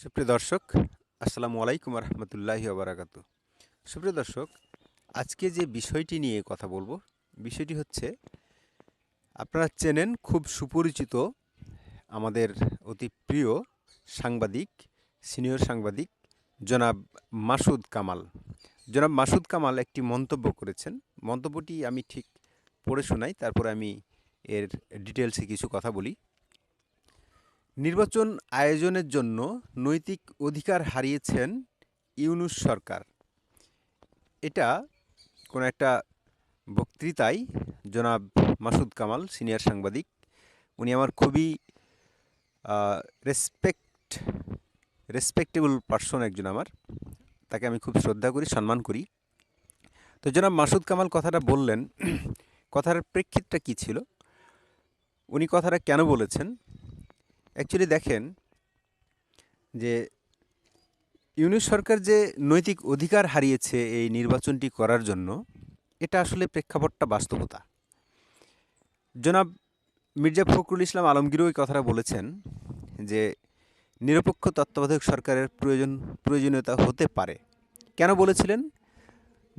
সুপ্রিয় দর্শক, আসসালামু আলাইকুম রহমতুল্লাহি ওবরাকাতু। সুপ্রিয় দর্শক, আজকে যে বিষয়টি নিয়ে কথা বলবো, বিষয়টি হচ্ছে আপনারা চেনেন খুব সুপরিচিত আমাদের অতি প্রিয় সাংবাদিক, সিনিয়র সাংবাদিক জনাব মাসুদ কামাল। জনাব মাসুদ কামাল একটি মন্তব্য করেছেন। মন্তব্যটি আমি ঠিক পড়ে শোনাই, তারপরে আমি এর ডিটেলসে কিছু কথা বলি। নির্বাচন আয়োজনের জন্য নৈতিক অধিকার হারিয়েছেন ইউনূস সরকার। এটা কোনো একটা বক্তৃতায় জনাব মাসুদ কামাল, সিনিয়র সাংবাদিক, উনি আমার খুবই রেসপেক্টেবল পার্সন একজন আমার। তাকে আমি খুব শ্রদ্ধা করি, সম্মান করি। তো জনাব মাসুদ কামাল কথাটা বললেন, কথার প্রেক্ষিতটা কী ছিল, উনি কথাটা কেন বলেছেন। অ্যাকচুয়ালি দেখেন যে ইউনূস সরকার যে নৈতিক অধিকার হারিয়েছে এই নির্বাচনটি করার জন্য, এটা আসলে প্রেক্ষাপটটা বাস্তবতা। জনাব মির্জা ফখরুল ইসলাম আলমগীরও এই কথাটা বলেছেন যে নিরপেক্ষ তত্ত্বাবধায়ক সরকারের প্রয়োজনীয়তা হতে পারে। কেন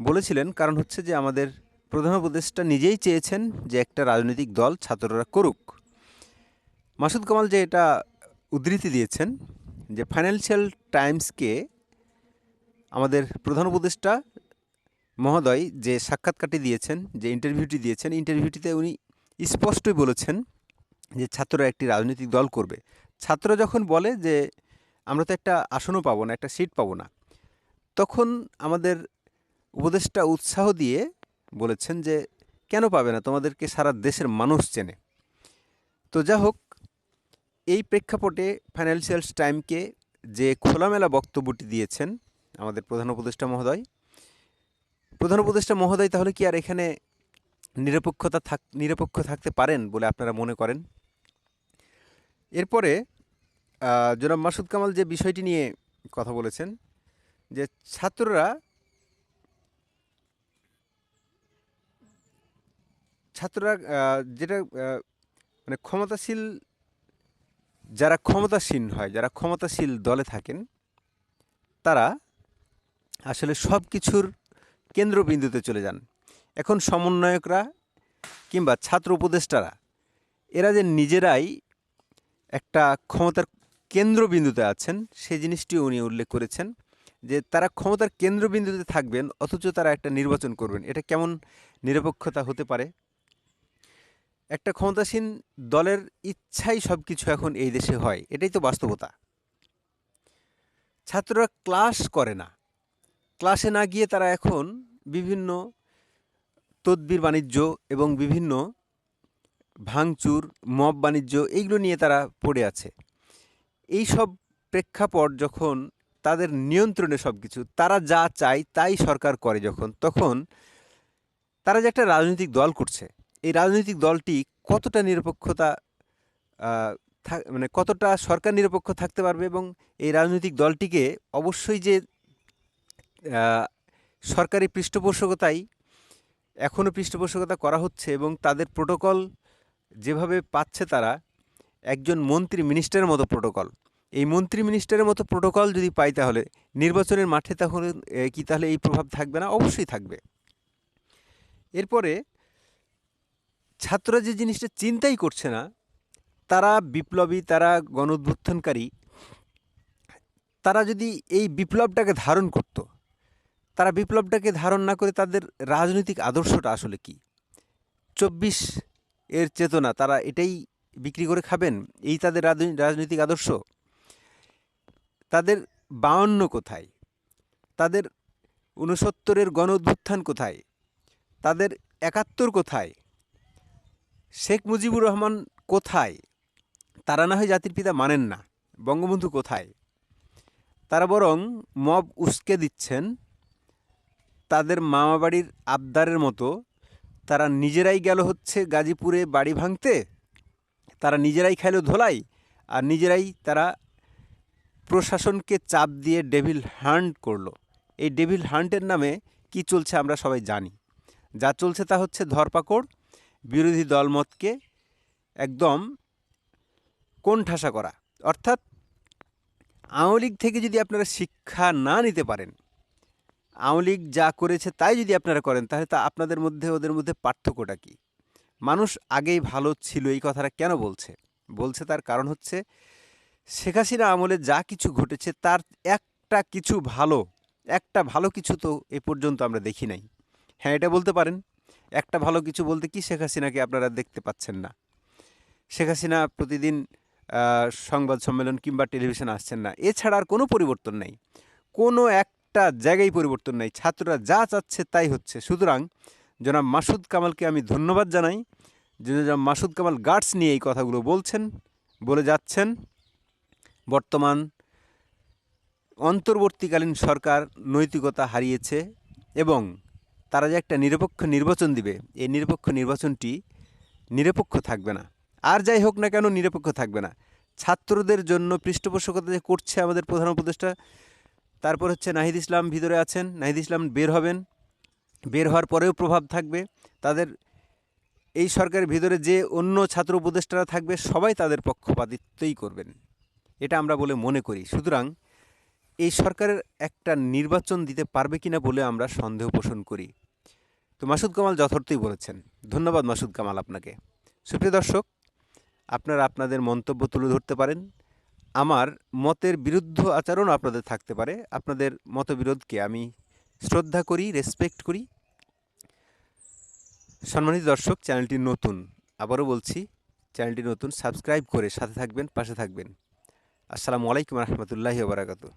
বলেছিলেন কারণ হচ্ছে যে আমাদের প্রধান উপদেষ্টা নিজেই চেয়েছেন যে একটা রাজনৈতিক দল ছাত্ররা করুক। মাসুদ কামাল যে এটা উদ্ধৃতি দিয়েছেন যে ফাইন্যান্সিয়াল টাইমসকে আমাদের প্রধান উপদেষ্টা মহোদয় যে সাক্ষাৎকারটি দিয়েছেন, যে ইন্টারভিউটি দিয়েছেন, ইন্টারভিউটিতে উনি স্পষ্টই বলেছেন যে ছাত্ররা একটি রাজনৈতিক দল করবে। ছাত্ররা যখন বলে যে আমরা তো একটা আসনও পাবো না, একটা সিট পাবো না, তখন আমাদের উপদেষ্টা উৎসাহ দিয়ে বলেছেন যে কেন পাবে না, তোমাদেরকে সারা দেশের মানুষ চেনে। তো যা হোক, এই প্রেক্ষাপটে ফাইন্যান্সিয়াল টাইমকে যে খোলামেলা বক্তব্যটি দিয়েছেন আমাদের প্রধান উপদেষ্টা মহোদয় তাহলে কি আর এখানে নিরপেক্ষ থাকতে পারেন বলে আপনারা মনে করেন? এরপরে জনাব মাসুদ কামাল যে বিষয়টি নিয়ে কথা বলেছেন যে ছাত্ররা যেটা মানে যারা ক্ষমতাশীল দলে থাকেন, তারা আসলে সব কিছুর কেন্দ্রবিন্দুতে চলে যান। এখন সমন্বয়করা কিংবা ছাত্র উপদেষ্টারা এরা যে নিজেরাই একটা ক্ষমতার কেন্দ্রবিন্দুতে আছেন, সেই জিনিসটিও উনি উল্লেখ করেছেন যে তারা ক্ষমতার কেন্দ্রবিন্দুতে থাকবেন অথচ তারা একটা নির্বাচন করবেন। এটা কেমন নিরপেক্ষতা হতে পারে? একটা ক্ষমতাসীন দলের ইচ্ছাই সব কিছু এখন এই দেশে হয়, এটাই তো বাস্তবতা। ছাত্ররা ক্লাস করে না, ক্লাসে না গিয়ে তারা এখন বিভিন্ন তদবির বাণিজ্য এবং বিভিন্ন ভাঙচুর, মব বাণিজ্য, এইগুলো নিয়ে তারা পড়ে আছে। এই সব প্রেক্ষাপট যখন তাদের নিয়ন্ত্রণে সব কিছু, তারা যা চায় তাই সরকার করে যখন, তখন তারা যে একটা রাজনৈতিক দল করছে, এই রাজনৈতিক দলটি কতটা কতটা সরকার নিরপেক্ষ থাকতে পারবে, এবং এই রাজনৈতিক দলটিকে অবশ্যই যে সরকারি এখনও পৃষ্ঠপোষকতা করা হচ্ছে এবং তাদের প্রোটোকল যেভাবে পাচ্ছে, তারা একজন মন্ত্রী মিনিস্টারের মতো প্রোটোকল, এই মন্ত্রী মিনিস্টারের মতো প্রোটোকল যদি পাই, তাহলে নির্বাচনের মাঠে তাহলে এই প্রভাব থাকবে না? অবশ্যই থাকবে। এরপরে ছাত্ররা যে জিনিসটা চিন্তাই করছে না, তারা বিপ্লবী, তারা গণ-অভ্যুত্থানকারী, তারা যদি এই বিপ্লবটাকে ধারণ করত, তারা বিপ্লবটাকে ধারণ না করে তাদের রাজনৈতিক আদর্শটা আসলে কি, ২৪ এর চেতনা, তারা এটাই বিক্রি করে খাবেন? এই তাদের রাজনৈতিক আদর্শ? তাদের ৫২ কোথায়? তাদের ৬৯-এর গণ-অভ্যুত্থান কোথায়? তাদের ৭১ কোথায়? শেখ মুজিবুর রহমান কোথায়? তারা না হয় জাতির পিতা মানেন না, বঙ্গবন্ধু কোথায়? তারা বরং মব উস্কে দিচ্ছেন তাদের মামাবাড়ির আবদারের মতো। তারা নিজেরাই গেল হচ্ছে গাজীপুরে বাড়ি ভাঙতে, তারা নিজেরাই খাইল ধোলাই, আর নিজেরাই তারা প্রশাসনকে চাপ দিয়ে ডেভিল হান্ট করলো। এই ডেভিল হান্টের নামে কি চলছে আমরা সবাই জানি। যা চলছে তা হচ্ছে ধরপাকড়, বিরোধী দলমতকে একদম কোণঠাসা করা। অর্থাৎ আওয়ামী লীগ থেকে যদি আপনারা শিক্ষা না নিতে পারেন, আওয়ামী লীগ যা করেছে তাই যদি আপনারা করেন, তাহলে তা আপনাদের মধ্যে ওদের মধ্যে পার্থক্যটা কী? মানুষ আগেই ভালো ছিল এই কথাটা কেন বলছে? বলছে তার কারণ হচ্ছে শেখ হাসিনা আমলে যা কিছু ঘটেছে তার একটা ভালো কিছু তো এ পর্যন্ত আমরা দেখি নাই। হ্যাঁ, এটা বলতে পারেন, একটা ভালো কিছু বলতে কি শেখ হাসিনাকে আপনারা দেখতে পাচ্ছেন না। শেখ হাসিনা প্রতিদিন সংবাদ সম্মেলন কিংবা টেলিভিশনে আসছেন না। এছাড়া আর কোনো পরিবর্তন নেই। কোনো একটা জায়গায় পরিবর্তন নেই। ছাত্ররা যা চাচ্ছে তাই হচ্ছে। সুতরাং জনাব মাসুদ কামালকে আমি ধন্যবাদ জানাই যে জনাব মাসুদ কামাল গাটস নিয়ে এই কথাগুলো বলে যাচ্ছেন। বর্তমান অন্তর্বর্তীকালীন সরকার নৈতিকতা হারিয়েছে এবং তারা যে একটা নিরপেক্ষ নির্বাচন দিবে, এই নিরপেক্ষ নির্বাচনটি নিরপেক্ষ থাকবে না। আর যাই হোক না কেন নিরপেক্ষ থাকবে না। ছাত্রদের জন্য পৃষ্ঠপোষকতা যে করছে আমাদের প্রধান উপদেষ্টা, তারপর হচ্ছে নাহিদ ইসলাম ভিতরে আছেন, নাহিদ ইসলাম বের হবেন, বের হওয়ার পরেও প্রভাব থাকবে তাদের। এই সরকারের ভিতরে যে অন্য ছাত্র উপদেষ্টারা থাকবে সবাই তাদের পক্ষপাতিত্বই করবেন, এটা আমরা বলে মনে করি। সুতরাং এই সরকারের একটা নির্বাচন দিতে পারবে কিনা বলে আমরা সন্দেহ পোষণ করি। তো মাসুদ কামাল যথার্থই বলেছেন। ধন্যবাদ মাসুদ কামাল আপনাকে। সুপ্রিয় দর্শক, আপনারা আপনাদের মন্তব্য তুলে ধরতে পারেন। আমার মতের বিরুদ্ধ আচরণ আপনাদের থাকতে পারে। আপনাদের মতবিরোধকে আমি শ্রদ্ধা করি, রেসপেক্ট করি। সম্মানিত দর্শক, চ্যানেলটি নতুন, আবারও বলছি চ্যানেলটি নতুন, সাবস্ক্রাইব করে সাথে থাকবেন, পাশে থাকবেন। আসসালামু আলাইকুম রহমতুল্লাহি ওয়া বারাকাতুহু।